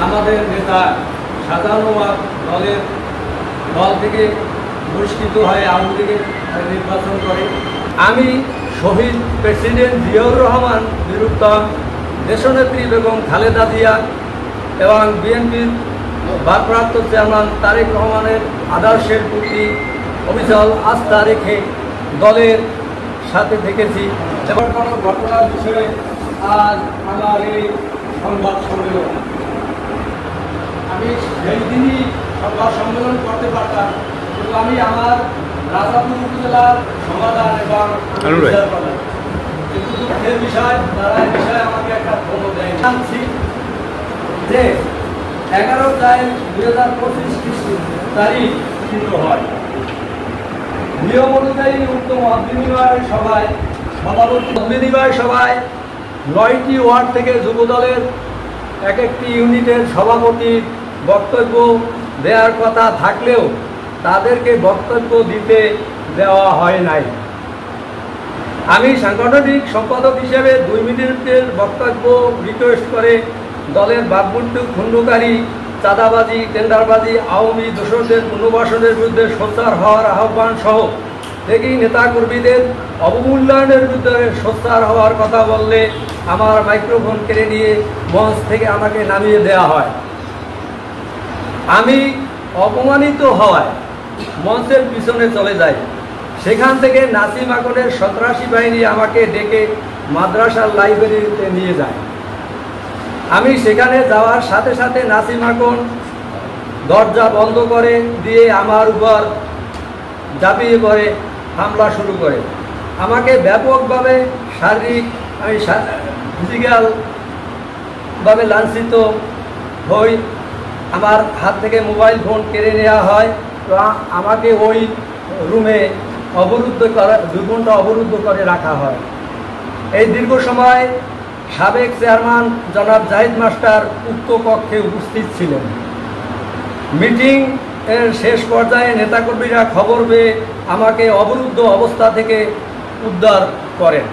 আমাদের নেতা সাধারণ দল থেকে বহিষ্কৃত হয়ে আওয়ামী লীগের নির্বাচন করে। আমি শহীদ প্রেসিডেন্ট জিয়াউর রহমান বিরুদ্ধে দেশনেত্রী বেগম খালেদা জিয়া এবং বিএনপির ভারপ্রাপ্ত চেয়ারম্যান তারেক রহমানের আদর্শের প্রতি অবিচল আস্থা রেখে দলের সাথে থেকেছি। এবার কোনো ঘটনার বিষয়ে আজ আমার এই সংবাদ সম্মেলন, আমি সেই দিনই সংবাদ সম্মেলন করতে পারতাম, কিন্তু আমি আমার রাজাপুর উপজেলার সমাধান এবং দুঃখের বিষয় তারা এই বিষয়ে আমাকে একটা ফোনও দেয়। জানছি যে 11/4/2025 তারিখ গৃহীত হয়। নিয়ম অনুযায়ী উক্ত মত বিনিময় সভায় সভাপতি সভায় 9টি ওয়ার্ড থেকে যুবদলের এক একটি ইউনিটের সভাপতির বক্তব্য দেওয়ার কথা থাকলেও তাদেরকে বক্তব্য দিতে দেওয়া হয় নাই। আমি সাংগঠনিক সম্পাদক হিসেবে 2 মিনিটের বক্তব্য রিকোয়েস্ট করে দলের ভাবমূর্তি ক্ষুণ্ণকারী, চাঁদাবাজি, টেন্ডারবাজি, আওয়ামী দোষরদের পুনর্বাসনের বিরুদ্ধে সোচ্চার হওয়ার আহ্বান সহ থেকেই নেতাকর্মীদের অবমূল্যায়নের বিরুদ্ধে সোচ্চার হওয়ার কথা বললে আমার মাইক্রোফোন কেড়ে নিয়ে মঞ্চ থেকে আমাকে নামিয়ে দেওয়া হয়। আমি অপমানিত হওয়ায় মঞ্চের পিছনে চলে যাই। সেখান থেকে নাসিম আকনের সন্ত্রাসী বাহিনী আমাকে ডেকে মাদ্রাসার লাইব্রেরিতে নিয়ে যায়। আমি সেখানে যাওয়ার সাথে সাথে নাসিম আকন দরজা বন্ধ করে দিয়ে আমার উপর ঝাঁপিয়ে পড়ে হামলা শুরু করে। আমাকে ব্যাপকভাবে শারীরিক ফিজিক্যালভাবে লাঞ্ছিত হই। আমার হাত থেকে মোবাইল ফোন কেড়ে নেওয়া হয়। তো আমাকে ওই রুমে 2 ঘন্টা অবরুদ্ধ করে রাখা হয়। এই দীর্ঘ সময় সাবেক চেয়ারম্যান জনাব জাহিদ মাস্টার উক্ত কক্ষে উপস্থিত ছিলেন। মিটিং এর শেষ পর্যায়ে নেতাকর্মীরা খবর পেয়ে আমাকে অবরুদ্ধ অবস্থা থেকে উদ্ধার করেন।